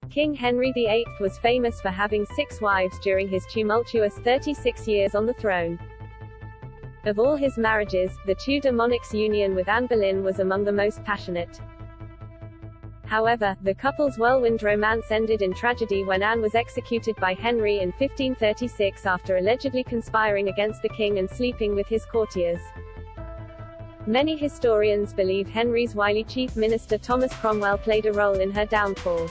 King Henry VIII was famous for having 6 wives during his tumultuous 36 years on the throne. Of all his marriages, the Tudor monarch's union with Anne Boleyn was among the most passionate. However, the couple's whirlwind romance ended in tragedy when Anne was executed by Henry in 1536 after allegedly conspiring against the king and sleeping with his courtiers. Many historians believe Henry's wily chief minister Thomas Cromwell played a role in her downfall.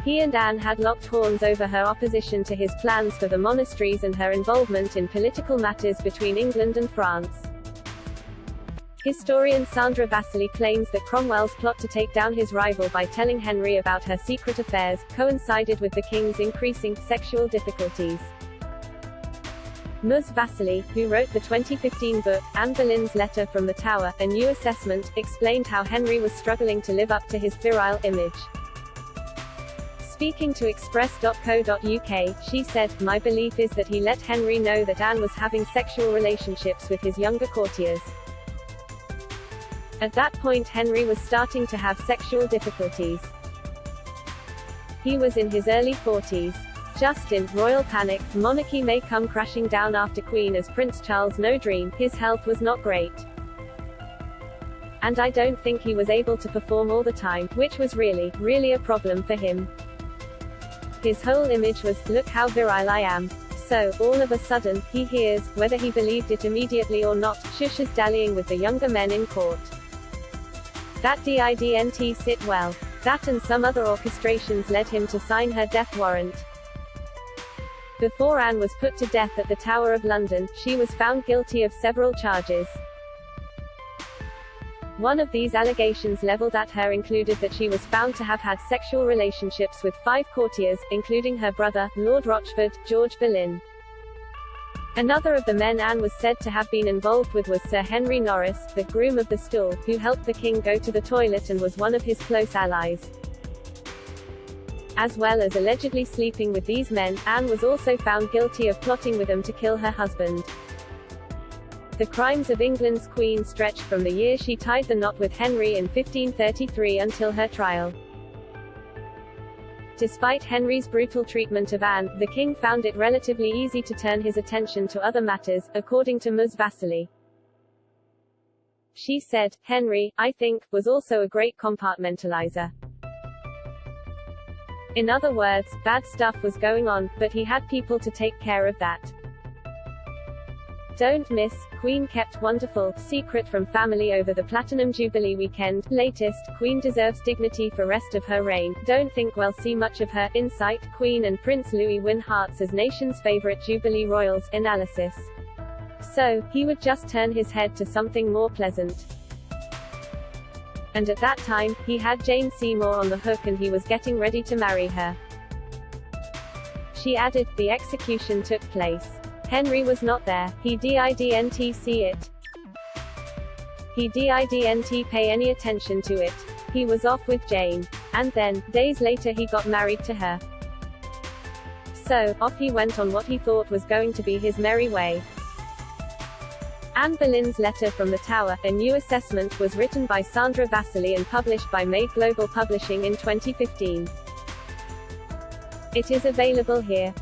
He and Anne had locked horns over her opposition to his plans for the monasteries and her involvement in political matters between England and France. Historian Sandra Vasili claims that Cromwell's plot to take down his rival by telling Henry about her secret affairs coincided with the king's increasing sexual difficulties. Ms. Vasili, who wrote the 2015 book, Anne Boleyn's Letter from the Tower, A New Assessment, explained how Henry was struggling to live up to his virile image. Speaking to Express.co.uk, she said, "My belief is that he let Henry know that Anne was having sexual relationships with his younger courtiers. At that point Henry was starting to have sexual difficulties. He was in his early 40s. Just in royal panic, monarchy may come crashing down after Queen as Prince Charles no dream, his health was not great. And I don't think he was able to perform all the time, which was really a problem for him. His whole image was, look how virile I am." So, all of a sudden, he hears, whether he believed it immediately or not, Shush's dallying with the younger men in court. That didn't sit well. That and some other orchestrations led him to sign her death warrant. Before Anne was put to death at the Tower of London, she was found guilty of several charges. One of these allegations leveled at her included that she was found to have had sexual relationships with 5 courtiers, including her brother, Lord Rochford, George Boleyn. Another of the men Anne was said to have been involved with was Sir Henry Norris, the groom of the stool, who helped the king go to the toilet and was one of his close allies. As well as allegedly sleeping with these men, Anne was also found guilty of plotting with them to kill her husband. The crimes of England's queen stretched from the year she tied the knot with Henry in 1533 until her trial. Despite Henry's brutal treatment of Anne, the king found it relatively easy to turn his attention to other matters, according to Ms. Vasili. She said, "Henry, I think, was also a great compartmentalizer. In other words, bad stuff was going on, but he had people to take care of that. Don't miss, Queen kept wonderful secret from family over the Platinum Jubilee weekend. Latest, Queen deserves dignity for rest of her reign. Don't think we'll see much of her. Insight, Queen and Prince Louis win hearts as nation's favorite Jubilee royals. Analysis. So, he would just turn his head to something more pleasant. And at that time, he had Jane Seymour on the hook and he was getting ready to marry her." She added, "The execution took place. Henry was not there. He didn't see it. He didn't pay any attention to it. He was off with Jane. And then, days later he got married to her. So, off he went on what he thought was going to be his merry way." Anne Boleyn's Letter from the Tower, A New Assessment, was written by Sandra Vasili and published by Made Global Publishing in 2015. It is available here.